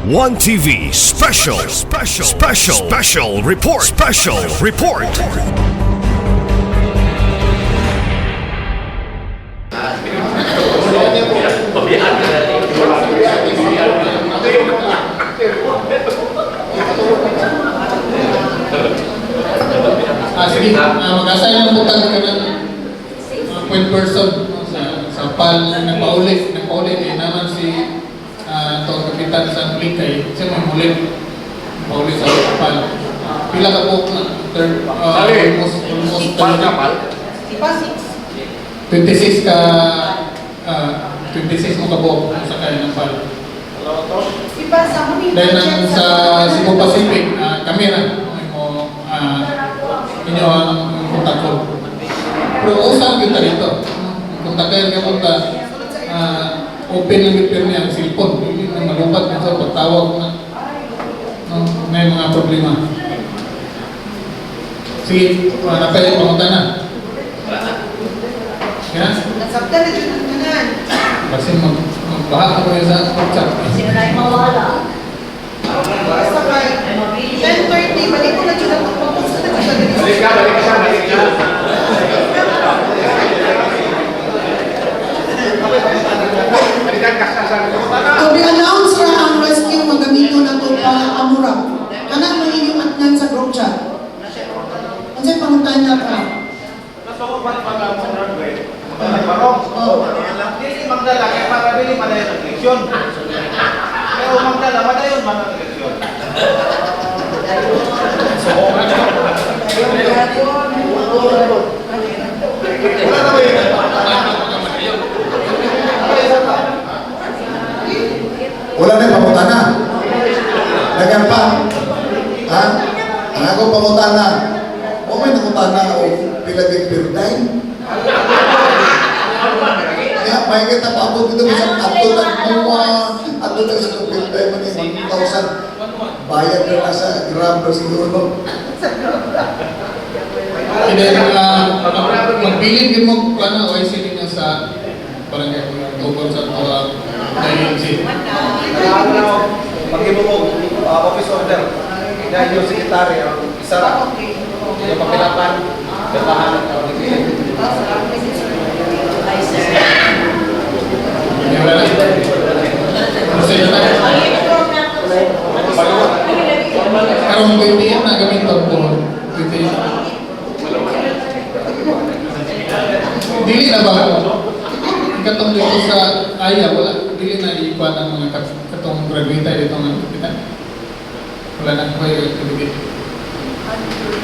One TV special report. Sige, mag-assign lang po tayo ka ng point person sa PAL na nagpaulit naman si itong kapitan sa Blikay kasi mamulit paulit sa PAL. Pila ka po almost 26 ka 26 mo ka po sa kaya ng PAL. Dahil sa Cebu Pacific, kami na inyo ang kontak ko. Pero usap kita dito. Kontakin ka punta, open lang yung niya ang cellphone. Hindi na malupat na sa pagtawag na may mga problema. Sige, na kayo pamunta na. Kaya? Nasabta na dyan ang tanan. Kasi magbaha ako yung sa WhatsApp. Sino na yung mawala? Basta kay 10:30, balik ko na dyan ang pagpapunta na dyan. Balik ka siya. To be announced ra ang rescue magamito na ito pa amura. Kanang may inyong atnan sa group chat. Ang sa'yo panguntahan niya ka. Hindi magdala kaya para bili pa na yung leksyon. Pero magdala, madayon man ang leksyon. Wala na ba yun? Wala na pamutana. Dagan pa. Ha? Ang ako pamutana. O may nakutana o pilagay pirday. Kaya may kita pa ako dito sa ato lang sa pirday man yung 1,000. Bayad na nasa gram per siguro no. Magbilin din mo plano o ICD na sa barangay tungkol sa INC. Pag-ibo mo, office order. Dahil yung sekretary, isa ra. Yung papilapan, dapahan ng kawaligay. Karong pwede yan na gamitin po. Dili na ba? Katong dito sa Aya, wala. Dili na iikuan ng mga katong graduate dito ng kapitan. Wala na ko yung ibigay.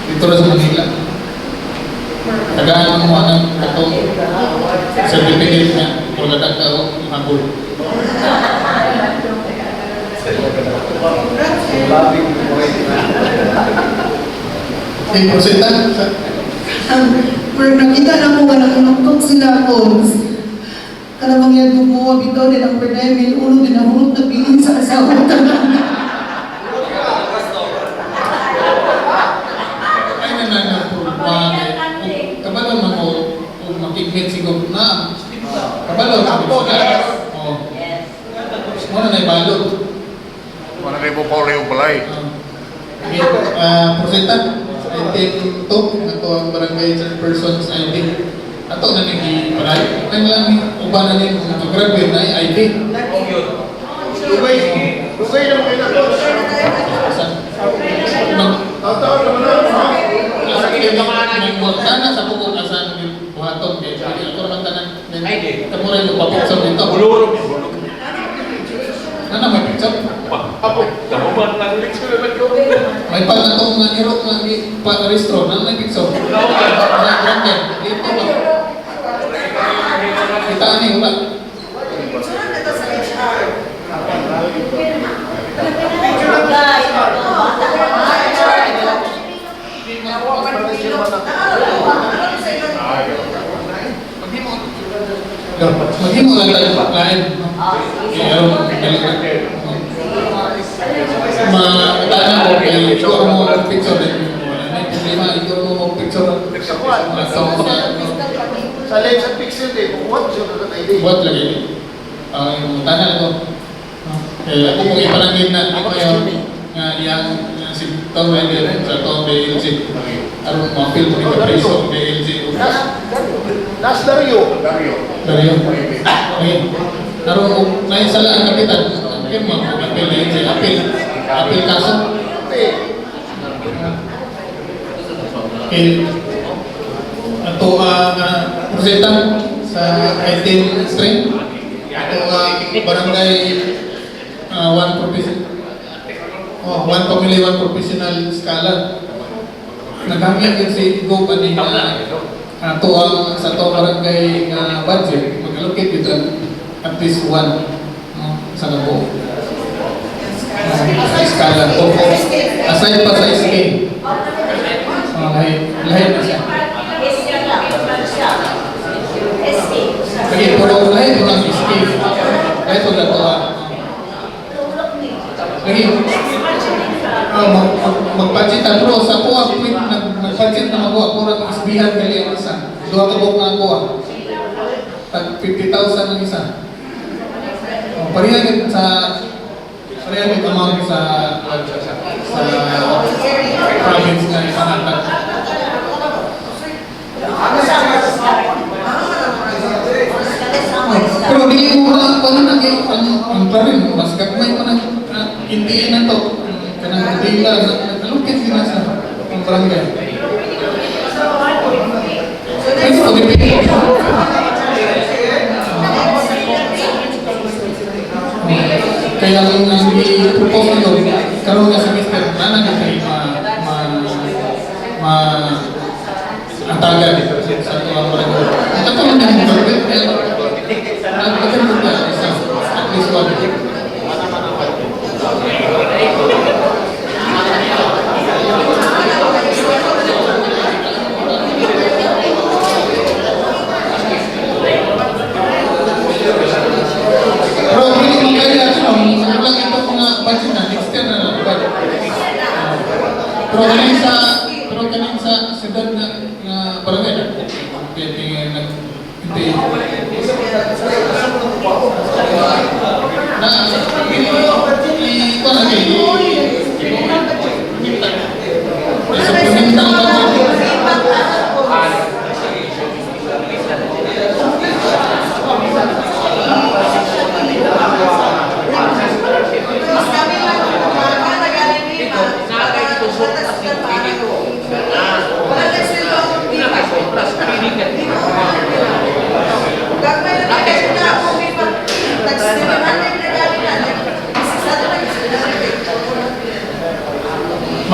Dito na sa Manila. Tagaan mo ng katong certificate niya. Wala na ka o habol. Porsentan? Pero nakita na mo ka nangunok sila ako. Kanamang yan gumawa bitaw din ang perday, may ulo din ang hulot na bilin sa asawa. Ay na kabalo man mo kung makikmit siguro na kabalo na mo na mo na ibalot Mana kayo po Paul yung balay? Porsentan item 2 ato ang barangay chairperson's ID ato na nag-i-paray ay lang uban na din kung graduate na ID Lugay na mo kayo na to. sana sa pukul asan buhaton kay ako naman tanan kamuray mo papuksan dito ano may picture may pala itong irok na pa-restro na may picture dito ba kita ni wala Maging mo lang tayo lain. Matana ko kay ikaw mo picture din. May problema, ikaw mo picture. Sa lens at pixel din, kung what siya na ID. Buat lagi. Yung tanah ko. Kaya ako kung iparangin na ako ngayon nga yang si Tom Raider sa Tom BLG aron ma-feel mo ito preso BLG. Nas Dario. Dario. Okay. Aron naisala ang kapitan. Firma mo ang BLG. Apil kaso. Okay. Ato ang presentan sa item stream. Ato ang barangay one family, one professional skala. Naghamit yun si Go pa ni ato ang sa to barangay nga budget. Mag-allocate dito at least one sa nabo. Skala. Aside pa sa SK. Lahat na siya. Kaya puro lahat mo lang SK. Lahat mo na to lagi mag-budgetan pero sa kuha nag-budget na makuha pura ng isbihan kali ang isa. Dua ka buong nga kuha. Tag 50,000 ang isa. Parehagin amount sa province nga ipangatag. Pero dili mo na ang parin mas gagmay pa ng hindi na to kanang dila nalukit din sa ang barangay. Ito dipili. Kaya ang i-propose nyo karoon nga sa Mr. Nana na kayo antagan sa tuwang barangay. Ito pa lang yung barangay. Nagpagkan mo na isang at least one. Pero hindi mo kaya lang ito mga budget na extend na lang budget. Pero kanin sa sedad na barangay na hindi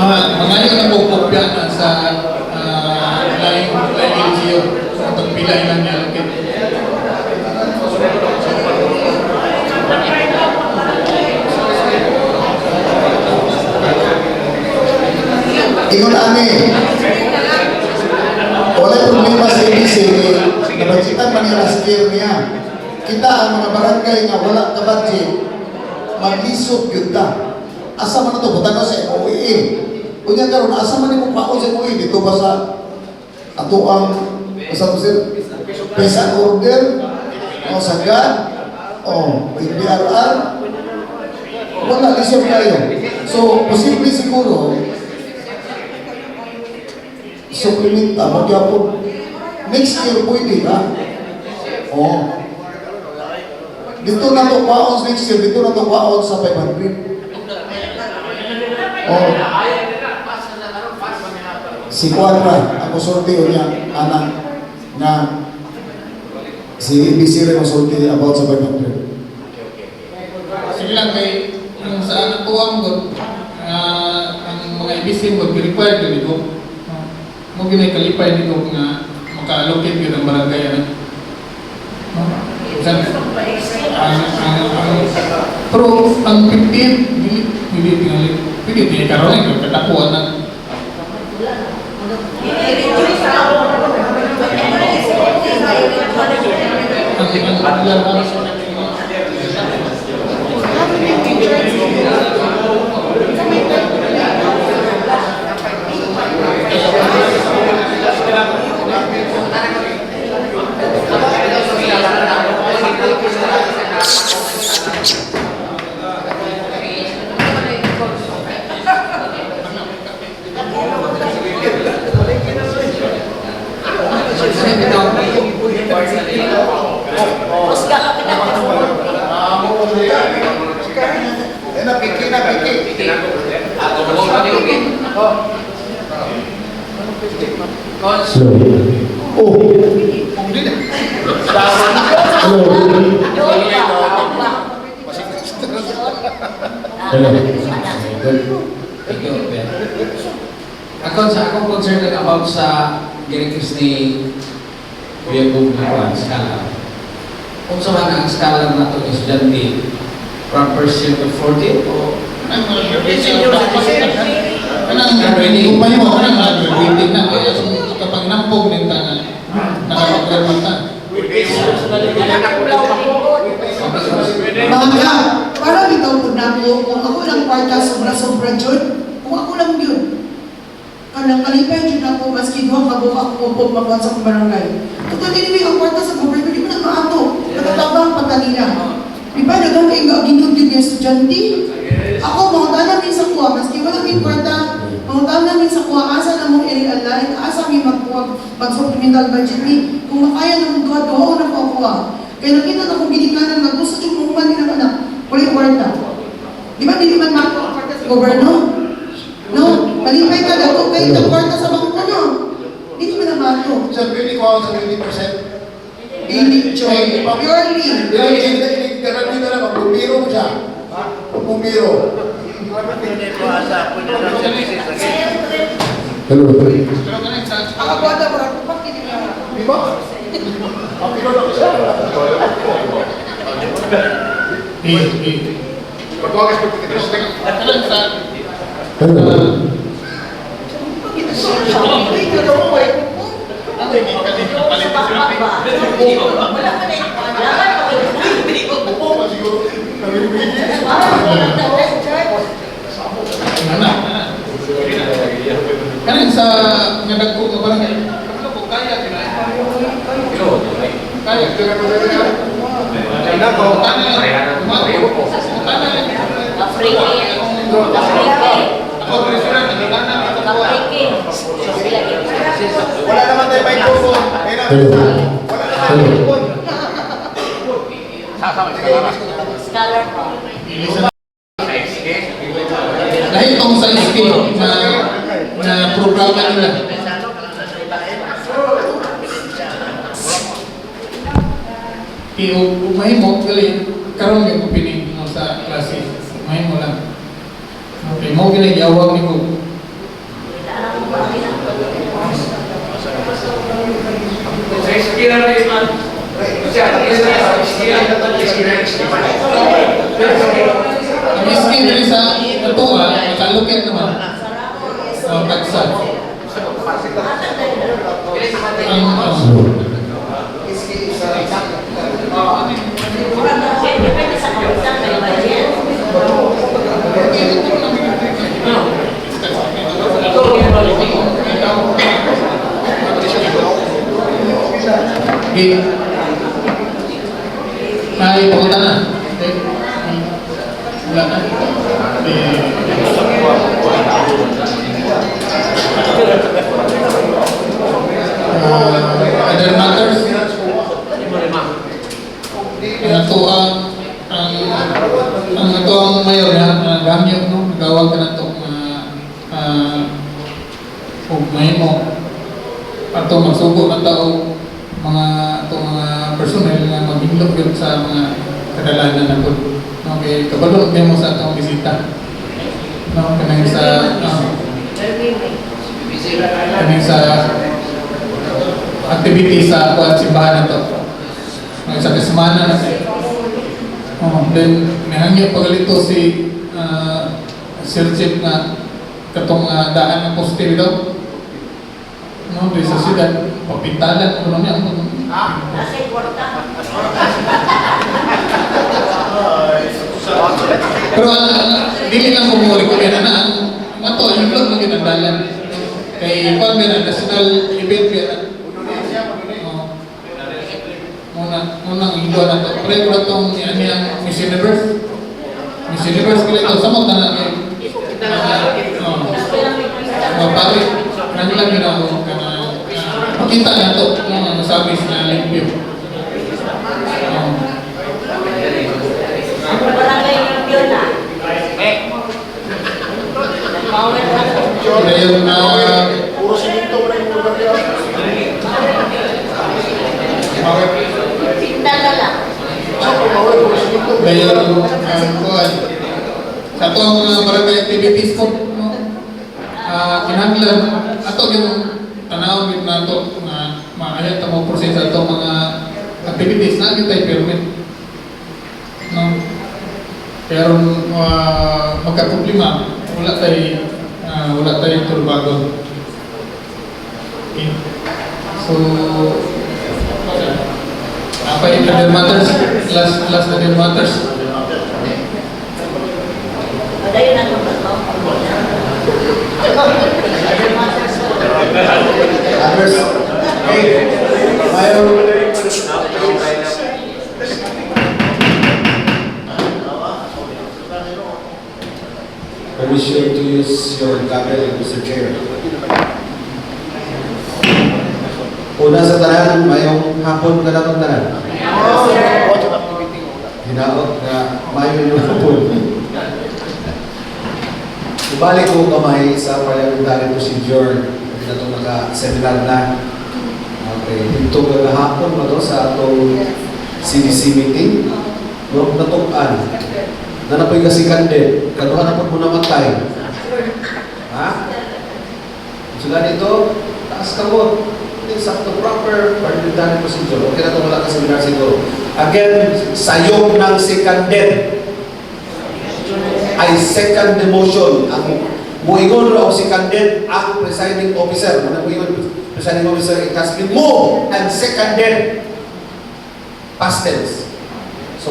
Mangayon na po kopya na sa laing LGU sa itong pilay lang niya. Ingon ani. Wala problema sa ABC nabudgetan man nila last year niya. Kita ang mga barangay nga wala ka budget maglisod gyud ta. Asa man to butang sa OEA. Unya karon asa man mo paon sa OEA dito ba sa ato ang sa sir pesa order o sagad o PRR wala lisod kayo. So posible siguro supplementa magyapon next year pwede ba? Oh. Dito na to kwaon next year, dito na to kwaon sa 500. Oh. Si Quadra, ako sorteo niya, anak na si ABC rin ang sorteo about sa 500. Sige lang kay yung sa anak ko ang ang mga ABC mo required din ito. Mo ginay kalipay dito nga maka-allocate yun ang barangay ano. Pero ang 15 hindi tingali hindi karon yung katapuan na Yan na, piki na, piki. Oh. Ako sa akong concern about sa ginigis ni Kuya Bob na skala. Kung sa mga ang skala na ito estudyante from first year to 40 o Kumay mo, graduating na. Kaya kapag nampog nito na nakapagramata. Mga para bitaw po na ako, kung ako lang kwarta, sobra-sobra dyan, kung ako lang yun. Kanang kalipay dyan ako, maski doon kabuka ako po magwan sa barangay. Total anyway, ang kwarta sa gobyerno, di mo na maato. Natatabang patalina. Di ba, nagang kayo ginod yun yung estudyante? Ako, mga namin sa kuha, maski wala may kwarta, mga namin sa kuha, asa na mong i-realign, asa may mag-supplemental budget ni, kung makaya na mong kuha, doon na kuha. Kaya nakita na kong ginikanan, mag-gusto yung umuman nila ka na, wala yung kwarta. Di ba, di man mako ang kwarta sa gobyerno? No, malipay ka daw, kayo ang kwarta sa bangko, no? Hindi mo na mako. Sa pili ko ako sa 20%. Hindi, Joy, purely. Ganun dito na, magbumiro mo siya. Magbumiro. Pero ganun sa... Ang kwarta, parang kupakit niya. Di ba? Ang pinulak ko siya. Ganun sa... Kanang sa nagdagko nga barangay, ano po kaya kaya Nako. Wala naman tayo may tubon. Wala naman tayo tubon. dahil itong sa skill na programa nila. Umahin mo, gali, karoon yung opening mo sa klase. Umahin mo lang. Okay, mo gali, yawag ni ko. Ang skill gali sa natuwa, makalukit naman. Taksa. May pumunta na. Wala na. Other matters? Ang ito ang mayor na gamit, no? Gawag ka na ito may mo ato magsugo na tao mga personnel nga maghindog yun sa mga kadalanan na ito. Okay, kabalo mo sa atong bisita. No, kanang sa activity sa kuan simbahan na ito. Sa kasamana na then nahangyo pagalito si Sir Chief na katong daan ng poste daw. No, di sa siyudad, papintalan ko niya. Pero dili lang kumuli ko yan na ato yung vlog ng ginandalan. Kay Juan Vera, national event yan. Munang indo na to. Pre ko na itong yang Miss Universe. Miss Universe ko ito. Samot na namin. Pari, nani lang yun ako. Makita na ito. Nasabi na limpyo. Ngayon na Puro sininto mo na yung lugar niya. ngayon kuan sa atong barangay activities ko kinahanglan ato yung tanaw gid nato na maayat ta mo proseso ato mga activities na gyud tay permit no pero magka-problema wala tay turbagon. Okay. So apa yung other matters? Last other matters. Others? Okay. Mayor. Permission to use your camera, Mr. Chair. Una sa tanan, mayong hapon ka na itong tanan. Hinaot na mayo yung hapon. Ibalik ko kamay sa parliamentary procedure. Hindi na itong naka-seminar na. Okay, dito ka hapon mo to sa atong CDC meeting. No, natukan. Na napoy kasi kandid. Kaduha na po mo namatay. Ha? Sila dito, taas ka mo. Sa the proper parliamentary procedure. Okay na ito, wala ka seminar siguro. Again, sayong ng seconded. I second the motion. Ang muingon raw seconded ang presiding officer. Ang muingon presiding officer, it has been moved and seconded past tense. So,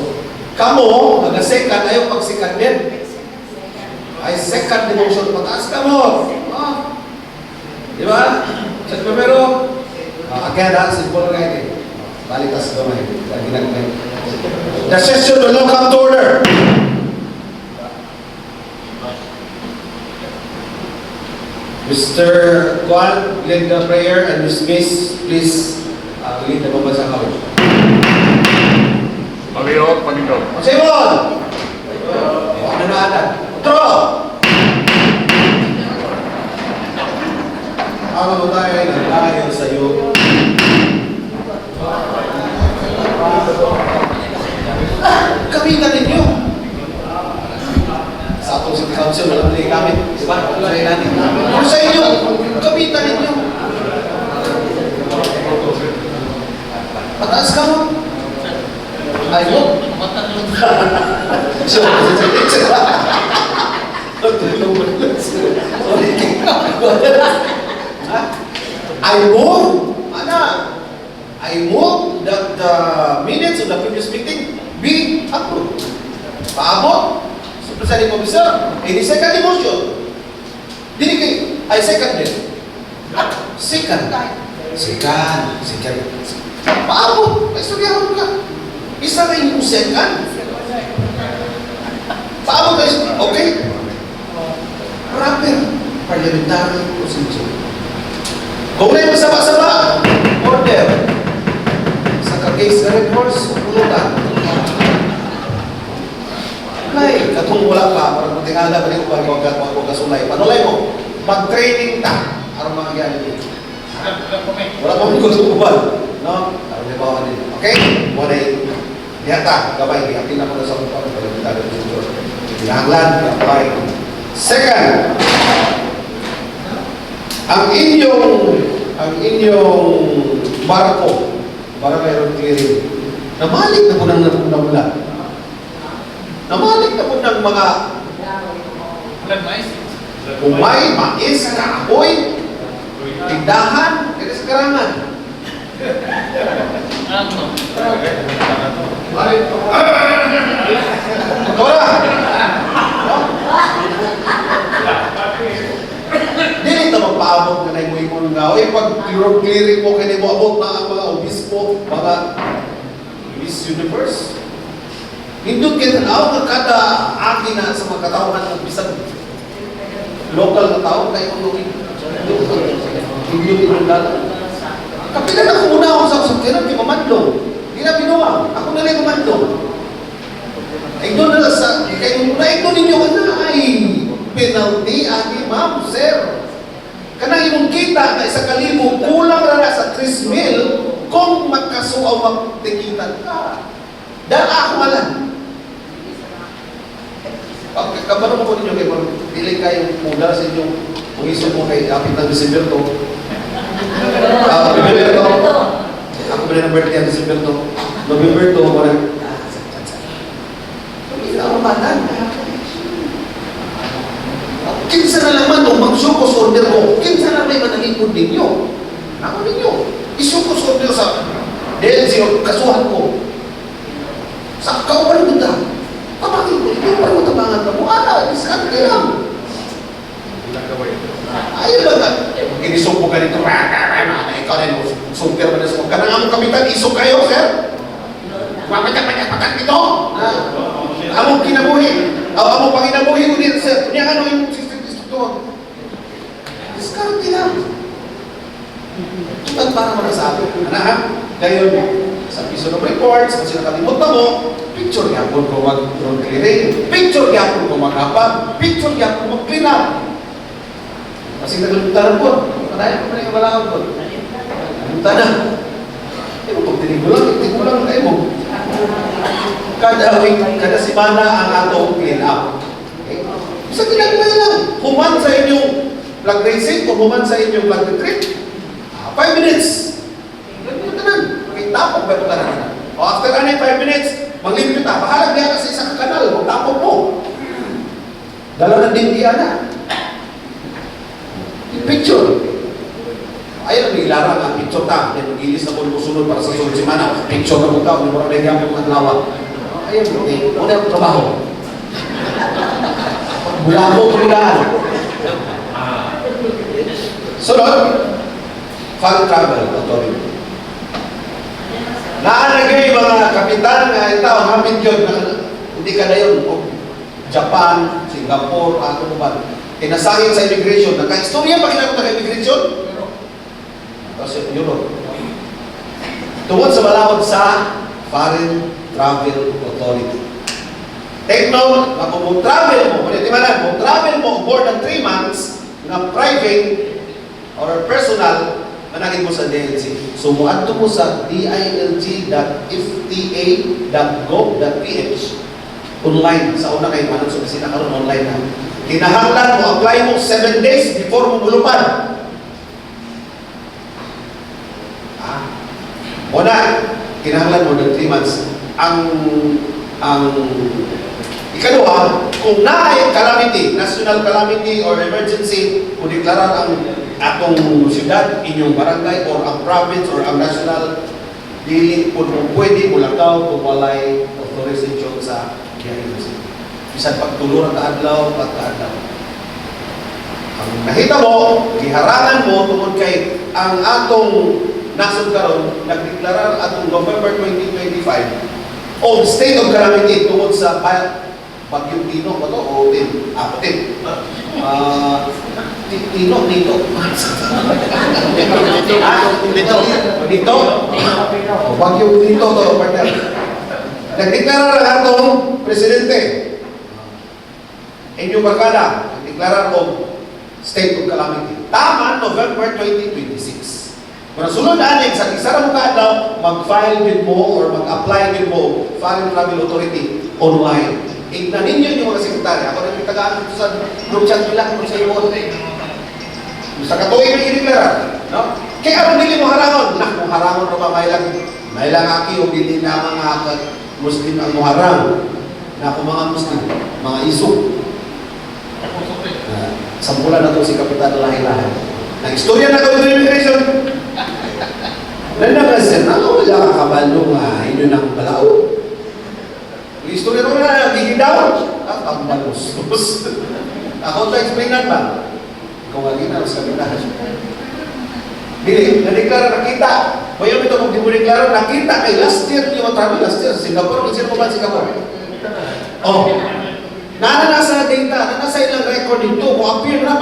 kamo, nag-second, ayaw pag-seconded. I second the motion. Pataas ka mo. Di ba? Sa primero, again, simple nga ito. Balitas gamay. The session will now come to order. Mr. Kwan, lead the prayer, and Ms. Miss, please lead the mabasa kawin. Paliho, panindog. Simon! Ano na ata? Otro! Ako mo tayo ay naglayo sa iyo. Kapitan ninyo. Sa atong City Council, walang nilay kami. Diba? Sa'yo natin. Pero sa inyo, kapitan ninyo. Pataas ka mo. Ayaw. I move, I move that the minutes of the previous meeting be approved. Paabot, sa presiding officer, any second motion. I second it. Second. Paabot, may istoryahan ka. Isa rin yung second. Paabot kayo, okay? Proper parliamentary procedure. Kung na yung masama-sama, order. Sa ka-case na red horse, pulutan. Ay, katong wala pa, parang matingala pa rin kung huwag kasulay. Panulay mo, mag-training ta. Arang mga gano'n dito. Wala pa mong kusukuban. No? Arang may bawa din. Okay? Muna yung niyata, gabay, atin na muna sa mga parliamentary procedure. Pinahanglan, gabay. Second, ang inyong barko, barangay road clearing, namalik na po ng namula. Namalik na po ng mga kung may mais, kahoy, tindahan, kaya sa karangan. Tora! Dili ta magpaabot na na mo nga. Oy, pag clearing mo kini mo abot na ang mga obispo, mga Miss Universe. Hindot kita na nga kada agi na sa mga katawhan ng bisan local na tao kay mo lugi. Hindot ito dala. Kapila na ko muna ako sa sakyanan kay mamandong. Di na binuwang. Ako na lang mamandong. Ay doon na sa kay muna ito ninyo na ay penalty ani ma'am sir. kita na 1,000 kulang na sa 3,000 kung magkasuaw magtikitan ka. Dahil ako malan. Kabalo mo ninyo kayo, pili kayong mula sa inyong pangiso mo kay kapit ng December to. November to. Ako ba ng birthday ang December to? November to, wala. Kinsa na lang man nung mag-sukos order ko, kinsa na may manalipod ninyo. Ako ninyo. Isukos order sa DLC o kasuhan ko. Sa kauban mo ta. Tabangin ko, hindi pa mo tabangan ka mo. Ala, iskan ka lang. Ayun lang ka. Inisok mo ka nito. Ikaw na yung super mo na sa mga. Kanang among kapitan, isok kayo, sir. Mapatak-patak dito. Among kinabuhi. Among panginabuhi ko dito, sir. Kunya ano yung system instructor. Diskarte lang. Tutag para makasabi. Ano ha? Ngayon, sa piso ng reports, kung sila kalimot na mo, picture yapon ko mag-road clearing, picture yapon ko mag-apag, picture yapon ko mag-clean up. Kasi naglutaran po. Panayan ko na yung malakang po. Naglutaran. Hindi mo pag tinigulang kayo mo. Kada week, kada semana ang atong clean up. Okay? Sa ginagawa lang, human sa inyong plug racing o human sa inyong plug retreat, 5 minutes. Ganyan ka nan. Makitapog ba ito ka na? O after 5 minutes, maglimpit na. Bahalag niya kasi isang kanal, magtapog mo. Dalaw na din diya na. Picture. Ayaw na nilarang ang picture ta. Mag-ilis na po sunod para sa sunod semana. Picture na po tao. Hindi mo na nagyang po matlawa. Ayaw mo. Una yung trabaho. Mula mo, kulilaan. Sunod, Foreign Travel Authority. Naanagay mga kapitan na ito, hapit yun, hindi ka na yun. Japan, Singapore, ano ba? Kinasangin sa immigration. Naka-istorya pa kinakot na immigration? Kasi Europe. Tungkol sa malawad sa Foreign Travel Authority. Take note, kung travel mo, kung travel mo aboard ng 3 months na private or personal, managin mo sa DLC. So, muadto mo sa dilg.fta.gov.ph online. Sa una kayo, manang sa opisina karon online na. Kinahanglan mo, apply mo 7 days before mo mulupad. Una, kinahanglan mo ng 3 months. Ang ikalawa, kung naay calamity, national calamity or emergency, kung deklarar ang atong siyudad, inyong barangay, or ang province, or ang national, dili kung pwede mo lang daw kung walay authorization sa DILG. Bisan pagtulong ang kaadlaw, pagkaadlaw. Ang nakita mo, giharangan mo tungod kay ang atong nasod karon nagdeklarar atong November 2025 o state of calamity tungod sa Bagyong Tino ba to? O Tin? Tin. Tino, Nito. Nito? O Bagyong Tino to, partner. Nagdeklarar ang atong presidente. Inyong barkada, nagdeklarar o state of calamity. Tama, November 2026. Kung nasunod na aning, sa isa na mukha daw, mag-file din mo or mag-apply din mo Foreign Travel Authority online. Ignan ninyo yung mga sekretary. Ako na yung tagaan dito sa group chat nila kung sa iyo. Sa katuwing may iniklara. No? Kaya ang dili mo harangon. Kung harangon na may lang aki o dili na mga Muslim ang muharang. Na ako mga Muslim, mga isok. Sampulan na ito si Kapitan Lahi-Lahi. Nag-istorya na ito sa immigration. Nanabasin, wala ka kabalo nga, inyo ng balao. Istorya ko na, gigidaw. Ang balos. Ako ito explainan ba? Ikaw nga ginawas kami na. Dili, nadeklara nakita. Bayaw ito kung di mo deklara, nakita kay last year, yung travel last year, Singapore, kung sino mo ba Singapore? Oh. Nasa data, nasa ilang record dito, kung appear na,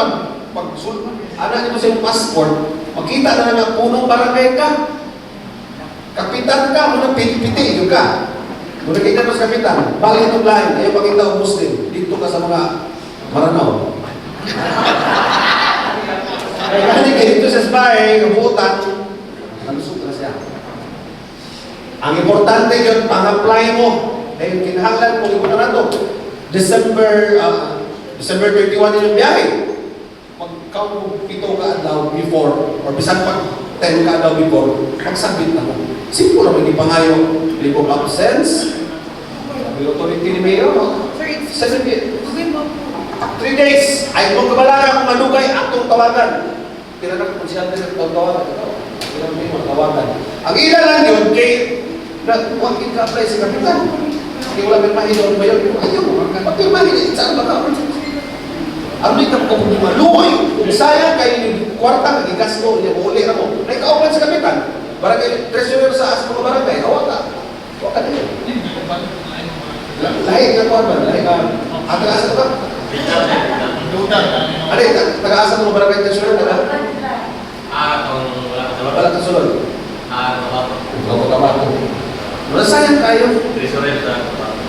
anak mo sa iyong passport, makita na nga punong barangay ka. Kapitan ka, muna piti-piti, yun ka. Kung nakita mo sa kapitan, balik itong lain, ayaw pakita ang Muslim, dito ka sa mga Maranao. Kaya dito sa SBAE, kabuutan, nalusot na siya. Ang importante yun, pang-apply mo. Dahil kinahanglan kung ito na ito. December 31 yung biyahe. Pagka pito ka daw before, or bisan pag 10 ka daw before, magsabit na mo. Simple naman yung pangayo. Leave of absence. Sabi authority ni Mayor, 7 days. Ay kung kabalaga kung malugay, atong tawagan. Kira na kung siya din ang tawagan. Kira na yung tawagan. Ang ilan lang yun, kay huwag ka-apply si Kapitan. Hindi wala may mahilo ba yun? Ayaw mo, pati mahilo, saan ba ka? Ang may ka kung maluoy, kung sayang kayo kwarta, nagigasto, uli na mo. Naikaupan sa Kapitan. Barangay treasurer sa mga barangay, hawa ka. Hawa ka din. Lahi ka kuwan ba? Lahi ka. Ang taga-asa ka? Ano yung taga-asa mo barangay treasurer ka ba? Wala ka sulod. Kabato. Wala sayang kayo.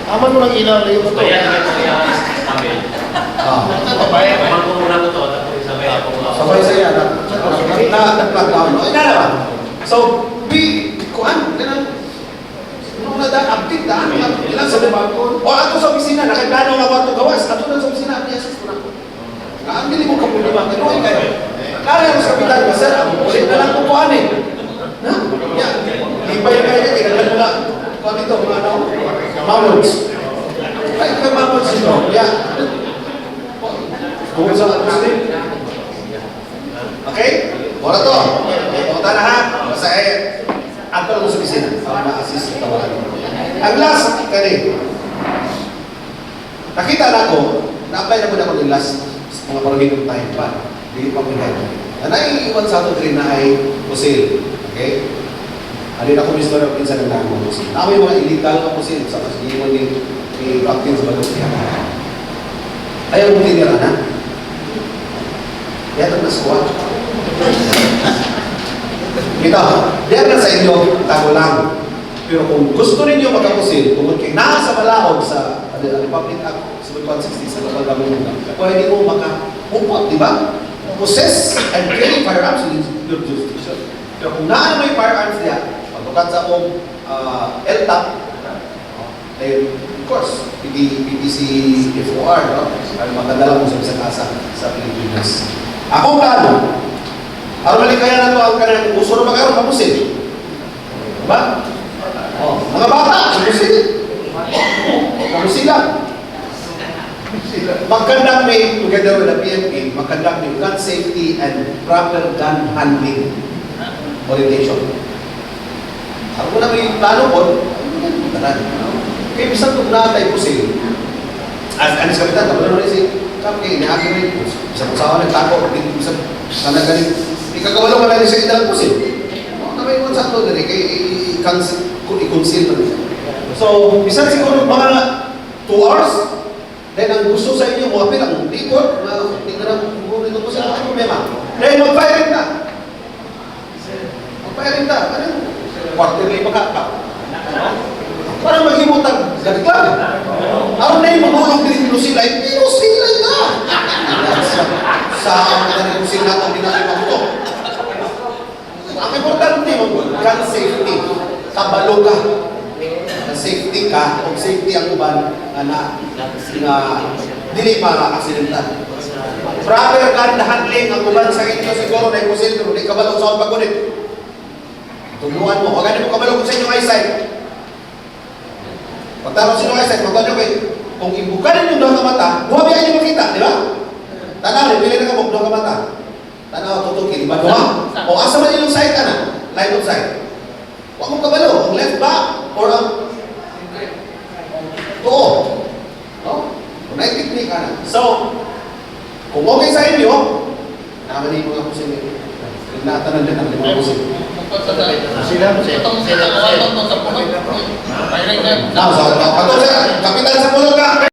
Aman mo lang ilaw na yung ito. Sabay saya na-plug down. No? Ina naman. So, kuhan, update daan. Ilan sa o ato sa opisina, nakaplano nga ba ito gawas. Ato na sa opisina, i-assist mo na ko. Ang dili mo kapulima, kanuhin kayo. Kaya mo sa kapitan ka, sir, ulit na lang kukuhan eh. Na? Yan. Di pa yung kaya, tingnan mo lang. Kung ito, mga ano, mamuts. Ay, kaya mamuts ito. Yan. Kung sa Muslim. Okay? Wala to. Punta na ha. Basta ato lang sa opisina. Para ma-assist sa tawaran. Ang last, kani. Nakita na ko, na-apply na ko na ko ng last mga parangin time pa. Hindi pa pinag. Naiiwan sa ato rin na ay pusil. Okay? Alin ako mismo na pinsan ng mga pusil. Ako yung mga illegal na pusil sa kasigiwan ni Captain sa Balokya. Ayaw mo tinira na. Kaya ito na squad. Ito, diyan na sa inyo, tago lang. Pero kung gusto ninyo magkapusil, kung kayo nasa malahog sa Republic Act 160 sa local government, pwede mo maka-upot, di ba? Possess and carry firearms in your jurisdiction. Pero kung naan may firearms niya, pagtukan sa akong LTAP, then of course, PDC FOR, no? Para magdadala mo sa isang kasa sa Pilipinas. Akong plano, ang malikaya na ito ang kanang gusto na magkaroon kapusin. Diba? Mga bata, kapusin. Kapusin lang. Mag-conduct me, together with the PNP, mag-conduct me gun safety and proper gun handling orientation. Ako na may plano ko, kaya bisan kung natay po siya. Anis kapitan, tapos na rin siya. Kaya inaagin rin po. Bisan kung sawa nagtako, bisan sana galing. Ikagawalo ka na rin siya idalang po siya. Nakay mo sa ito, i-conceal na rin. So, bisan siguro mga 2 hours, then ang gusto sa inyo, mga pilang report, hindi na lang kung ito po sila, ang problema. Then mag-firing na. Mag-firing na. Ano yung quarterly magkakap? Parang maghimutang ganit lang. Ano na yung magulong din sila, pero sila na. Sa mga sila na hindi natin mabuto. Ang importante mo, gun safety. Kabalo ka. Safety ka, kung safety ang uban na dili pa aksidenta. Proper gun handling ang uban sa inyo siguro na ipusil pero di kabalo sa paggunit. Tuluan mo, kagani mo kabalo kung sa inyong eyesight. Pagtaro sa inyong eyesight, magtanong kayo, kung ibukanin yung doon ka mata, buhabihan nyo makita, di ba? Tanaw, pili na ka mo, doon ka mata. Tanaw, tutukin, iba doon. O asa man yung sight ka na, line of sight. Huwag mong kabalo, ang left back or ang oo. No? Unay technique ka na. So, kung okay sa inyo, naman yung mga kusin nyo. Natanan din ang mga kusin. Kapitan sa pulong ka!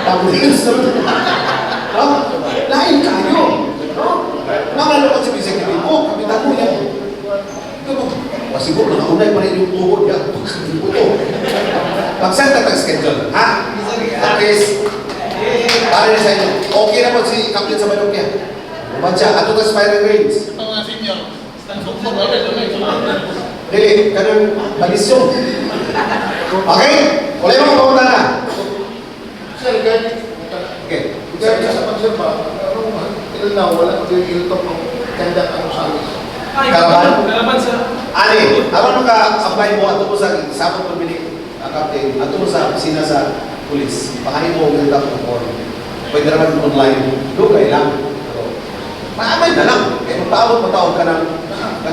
Paglilis lain kayo. Mga lukot si Bisek Kevin, kapitan mo yan. Siguro na unay pa rin yung tuhod niya. Pag-set na schedule, ha? At least, pare na sa inyo. Okay na po si Captain sa Manok niya. Umansya, ato ka Spiral Range. Ito mga senior, stand up for order to make Dili, kanang balisyon. Okay? Wala yung mga pamunta na. Sir, kahit Okay. kahit sa pagserba, ilan na wala yung ang ganda ang salis. Kalaban? Ali, aron ka-apply mo ato mo sa sabot pamili, Captain, ato mo sa opisina sa pulis. Pakanin mo ang ganda ng form. Pwede naman online. Dugay lang. Maamay na lang. Kaya matawag ka ng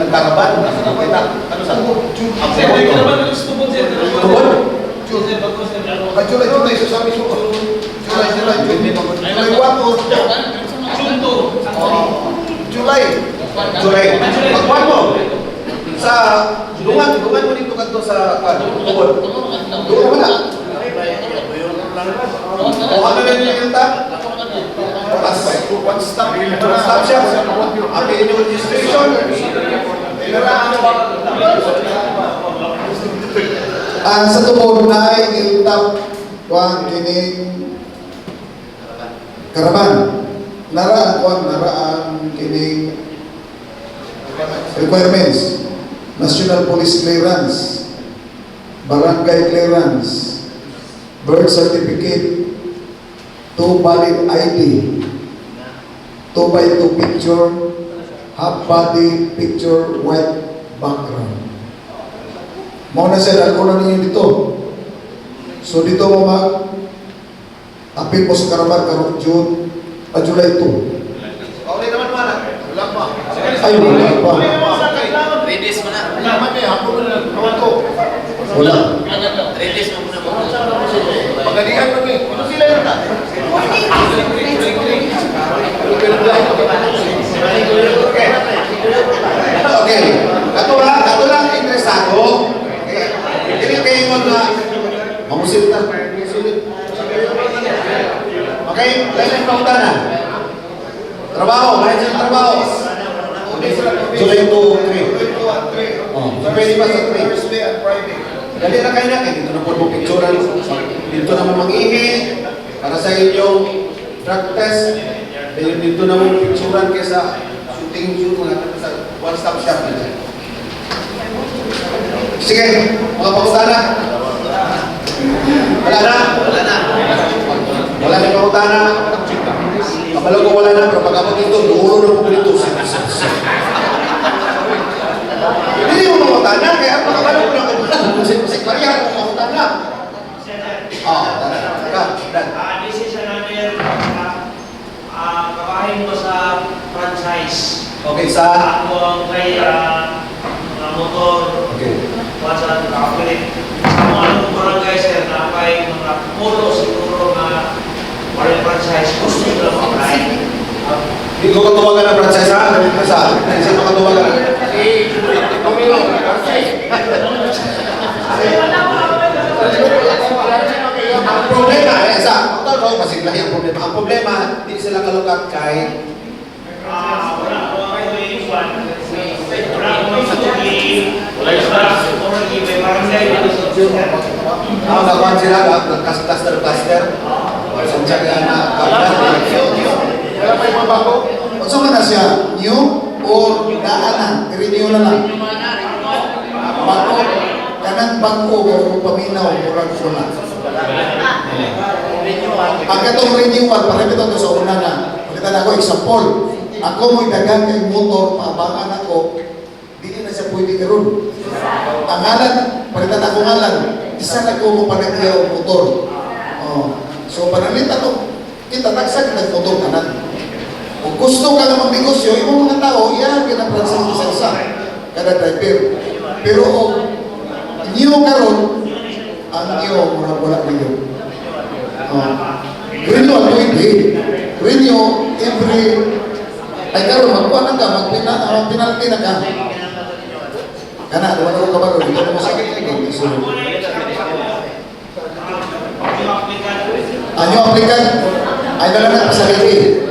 karaban. Ano sa tubod? July, sasabi mo. July 1 o July. July. Pagkuhan mo. Sa dungan mo dito kanto sa tubod. Doon mo na. Kuha na rin yung ta. One stop siya. Apiin yung registration. Sa tubod na ay iltap kuan kining karaban. Naraan kining requirements. National Police Clearance, Barangay Clearance, Birth Certificate, 2 valid ID, 2x2 picture, half body picture, white background. Mao na sir, ako na ninyo dito. So dito mo apil mo sa karaban karong July 2. Okay naman mo na. Wala pa. Ay, wala pa. Redes mo na. Laman eh, hapon na lang. Naman ko. Wala. Redes mo muna. Pagalihan mo eh. Ito sila yun na. Okay. Ato lang interesado. Hindi kayo mo na mamusil na. Okay, lain pa uta na. Trabaho, lain sa trabaho. July 2, 3. Oh, pwede ba sa 3? Thursday and Friday. Dali na kayo na, kaya dito na po mo picturean. Dito na mo mag-ihi para sa inyong drug test. Dito na mo picturean kaysa shooting yung mga sa one-stop shop na. Sige, mga pangutana. Wala na? Wala na. Wala na pangutana. Kapalo ko wala na, pero pag ako dito, dulo na po dito. Hindi mo pangutana, kaya ang pangutana ko lang. Musik parihan kung pangutana. Decision namin, kabahin mo sa franchise. Okay, sa... Ako ang kay mga motor, Okay. once na nakapilit. Sa mga anong barangay, sir, na may mga polo siguro na walang franchise, gusto nyo lang apply. Hindi ko katuwagan ng franchise ha? Saan? Saan mo katuwagan? Ang problema, ito, masiglahi ang problema. Ang problema, hindi sila kalukat kay Wala ko ang may iwan. Wala ko may sugi. Wala ko may barangay. ang nakakuhan sila, cluster. Sansya kaya na Wala pa yung mga bago. Unsa man na siya? New or daanan? I-renew na lang. Bago. Kanang bago o paminaw murag suna. Ang katong renewal, parang ito sa una na. Pagkita ako example. Ako mo'y dagang kay motor, paabangan ako, dili na siya pwede karon. Ang ngalan, palitan ako ngalan, isa na ko mo panagyaw motor. Oh. So panalit ako, kita tagsag ng motor kanan. Kung gusto ka na magnegosyo, yung mga tao, yan, kinapransin isa-isa. Kada driver. Pero new karon, ang new, wala niyo. Renew ang pwede. Renew every, ay karon, magkuha na ka, magpinalti na ka. Kana, duwan ako kabalo, dito mo sa isunod. Anyo aplikant, ay nalang pasaliti.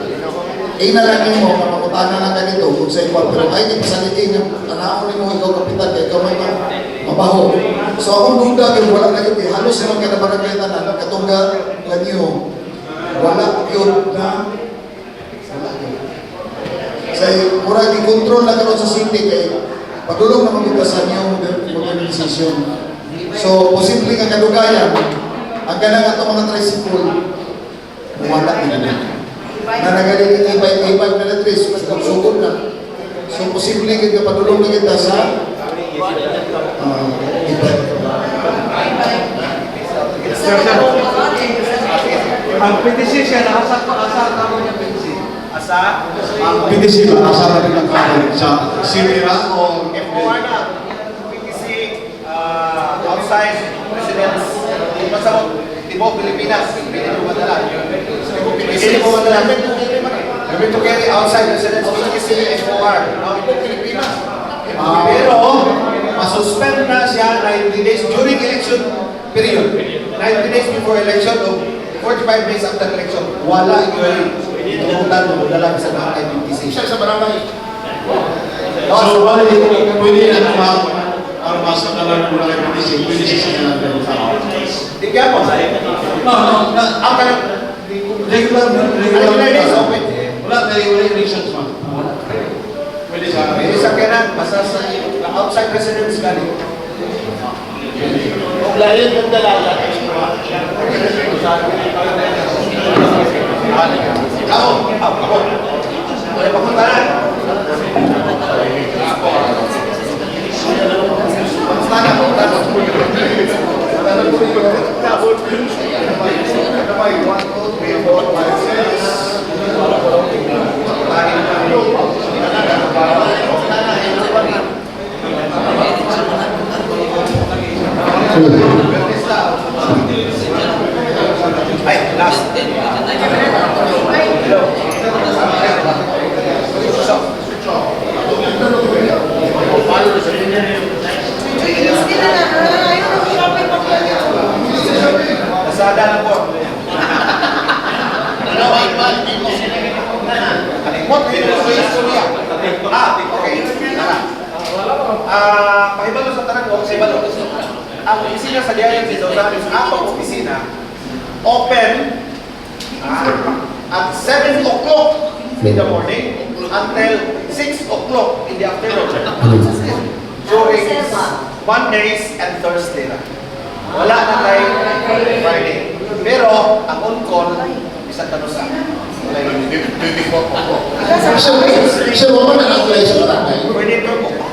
Na lang mo, mamutana lang ka dito, kung sa iba, pero ay di pasaliti niya, tanaw ni mo, ikaw kapitan, kaya ikaw may mabaho. So akong duda yung wala na yun, halos naman ka na barangay tanan, katungga kanyo, wala yun na, wala yun. Say, mura di-control na karon sa city kay padulong na magutasan yung modernization. So, posible nga kadugayan, ang ganang ato mga tricycle, wala din na. Na nagaling ng e-bike na na-trace, sugod na. So, posible nga padulong na kita sa e-bike. Ang PTC siya, nakasal ka mo niya PTC. Asa? Ang PTC ba, asa na rin ang kanan sa Sierra o FOR na. PTC, outside residence. Pasawag, Tibo, Pilipinas. Pili mo madala. Pili mo madala. Kami to carry outside residence. PTC, FOR. Pilipinas. Pero, masuspend na siya 90 days during election period. 90 days before election o 45 days after election. Wala yung tumutan mo dala sa mga IPTC. Siya sa barangay. So, pwede na masa ka lang muna kay PTC, pwede siya sa natin. Di kaya po? No. Ang kanang Regular days open. wala elections man. Pwede sa May isa kaya basta sa outside residence galing. Kung lahat yung dalaga, ako. Wala pa kong tanan. Ay, last. Nasada na po. Alimot, yun ang istorya. Okay. Pahibalo sa tanang ko, kasi balo. Ang opisina sa Diayan si Jose is ang opisina open at 7 o'clock in the morning until 6 o'clock in the afternoon. During Mondays and Thursday na. Wala na tayo Friday. Pero ang on-call, isang kanusa. 24 po. Sir, huwag man na-apply sa barangay. Pwede po po.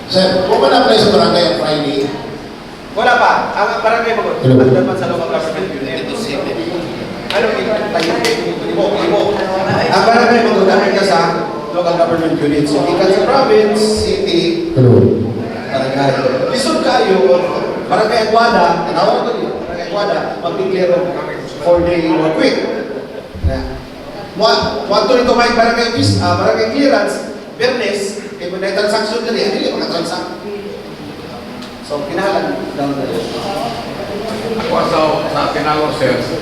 Sir, huwag man na-apply sa barangay on Friday. Wala pa. Ang barangay mo, ang dapat sa local government unit. Ano yung libo? Ang barangay mo, dahil ka sa local government units. So, ikan sa province, city, barangay. Lisod kayo, barangay Aguada, tanawag ko yun, barangay Aguada, mag-declare 4-day work week. Wanto nito may barangay office, barangay clearance, Bernes, kung may transaction na rin, hindi mga transaction. So, kinahalan down there. Ako sa Tinalor sir, 8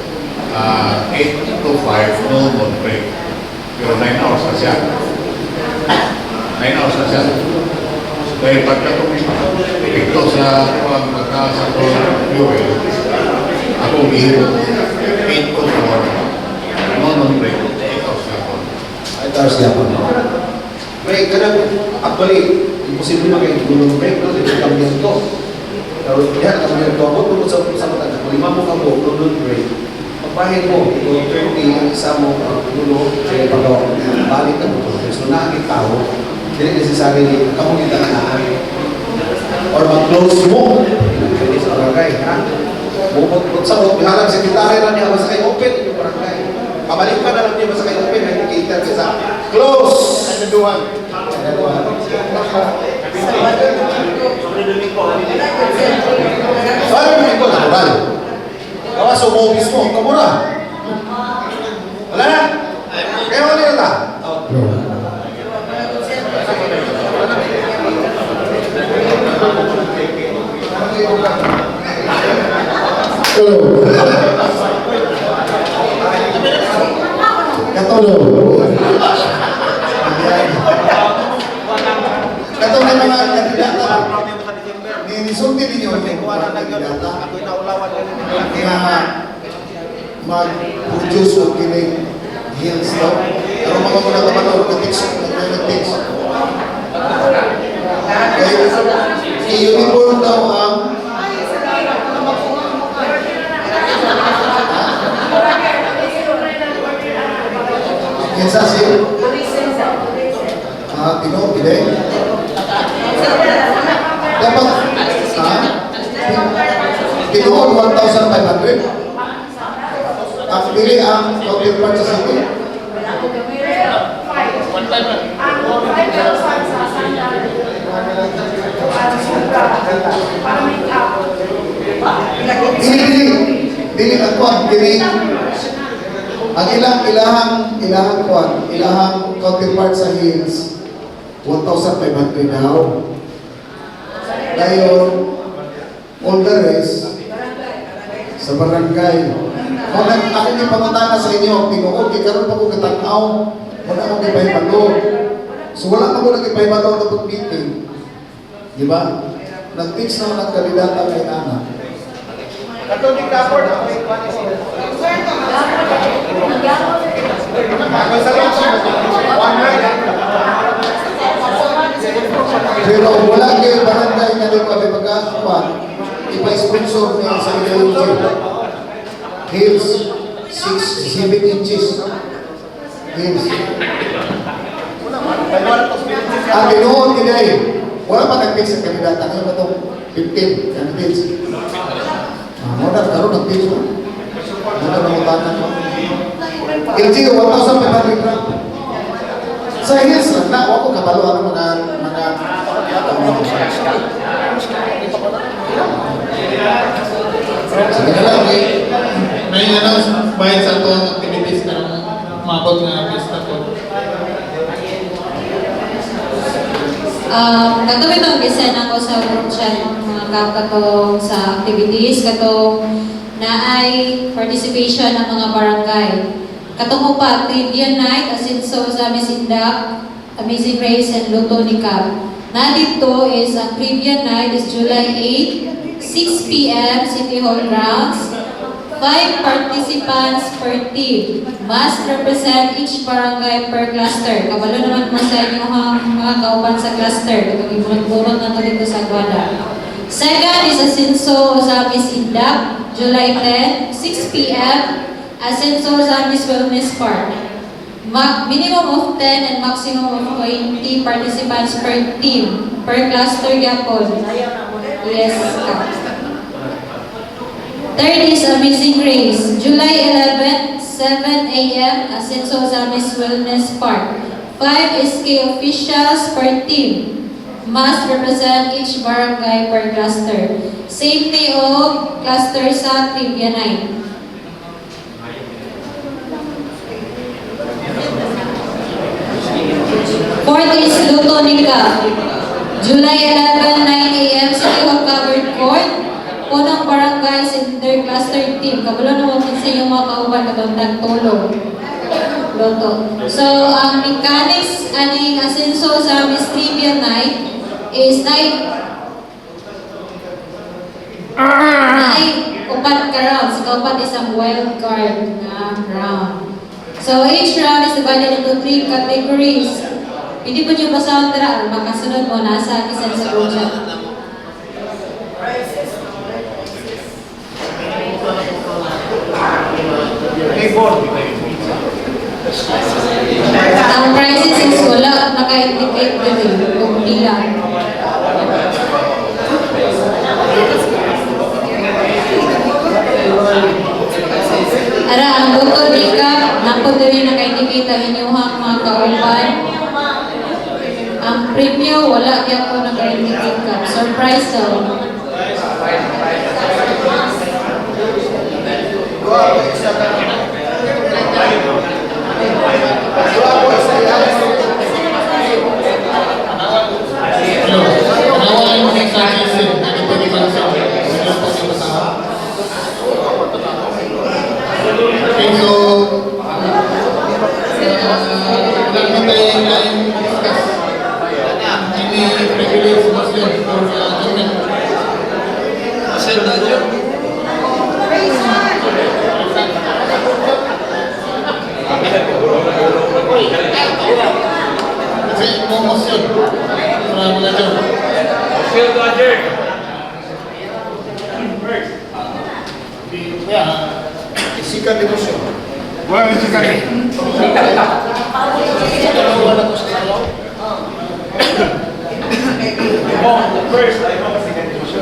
to 5, no more break. Pero 9 hours na siya. 9 hours na siya. Dahil pagka ito sa magkasakol fuel, ako umihipo 8 to 4, no more break. 8 hours na ako. 8 hours na po. May kanang, actually, imposible magiging break, no? Dito kami ito. Pero yan, kami ito ako, tungkol sa matagal. Kung 5 mo ka mo, no break. Pagbahin mo, ito 30, ang isa mo, gulo, sige pagawa. Balik ka mo. So, nakakit tao, hindi necessarily, kamu kita kanaan. Or mag-close mo. Pwede sa barangay, ha? Bukod sa mo, biharang sekretary na niya, basta kayo open yung barangay. Pabalik pa na lang niya, basta kayo open, may indicator ka sa close! Kaduduhan. So, ano yung ito? Natural. Gawa sa office mo, kamura. Wala na? Kaya wala na ta? Katong na mga kandidata ni inisulti ninyo Kasi yung kuha na mga yun. kandidata Ako'y naulawan na rin. kaya mag-produce o kining hills daw. Pero mga muna naman ako nag-text. I-uniform daw ang kinsa si Pinoy. Dapat Pinoy 1,500. Ang pili ang counterpart sa city. Dili ang kuan, dili ang ilahang counterpart sa hills 1,500 daw. Ngayon, all the rest sa barangay. Kung ako ni pangutana sa inyo, tinuod, karon pa ko katanaw, wala akong ipahibalo. So wala na ko nag-ipahibalo na pag-meeting. Di ba? Nag-fix na ng kandidata kay Nana. Katulik na po, ako'y kuha niya sila. Ako sa lang, one night. Pero wala kayo barangay na rin kami pagkakakuan, ipa-sponsor niya sa ilalim hills 7 inches. Hills. Ang binuon kinay, wala pa nag-fix sa kandidata. Ngayon ba itong 15 candidates? Muna, karoon nag-fix mo. Muna na utanan mo. LG, 1,500 na. Sa hills lang na, ako kabalo ang mga sige na lang eh. May announce bayad sa ito ang activities na mabot na pista ko. Katuloy itong design ako sa group chat mga katong sa activities, katong na ay participation ng mga barangay. Katong pa, trivia night, asinso sa Misindak, Amazing Grace, and Luto ni Cab. Na dito is, ang trivia night is July 8, 6 p.m. City Hall grounds. 5 participants per team. Must represent each barangay per cluster. Kabalo naman mo sa inyo mga kauban sa cluster. Katong ibunod-bunod na ito dito sa Guada. Second is Asinso sa Misindak, July 10, 6 p.m. Asinso sa Miss Wellness Park. Minimum of 10 and maximum of 20 participants per team, per cluster yapon. Yes, Third is Amazing Grace, July 11, 7 a.m. Asinso sa Miss Wellness Park. 5 SK officials per team. Must represent each barangay per cluster. Same day of cluster sa trivia night. Fourth is Luto ni Cab, July 11, 9 a.m. City Hall Covered Court. Unang barangay center cluster team. Kabalo naman sa yung mga kauban katong tagtulong. Luto. So, ang mechanics aning Asinso sa Miss Trivia Night is upat ka rounds. Kaupat isang wild card na round. So, each round is divided into 3 categories. Hindi po nyo basahan tara, makasunod mo, nasa isan sa group chat. Ang prizes is wala, naka-indicate din eh, kung pila. Ara, ang Luto ni Cab, napo din naka-indicate ang inyong mga kauban. Ang preview, wala kaya po naka-indicate ka. Surprise daw. Nawalan mo ng sakisin, ganito di ba sa okay, so lang mo tayo na yung discuss. Ini privilege Muslim for government. Kasi motion. Para mga dyan. Isikan di motion. First, I know kasi ganito siya.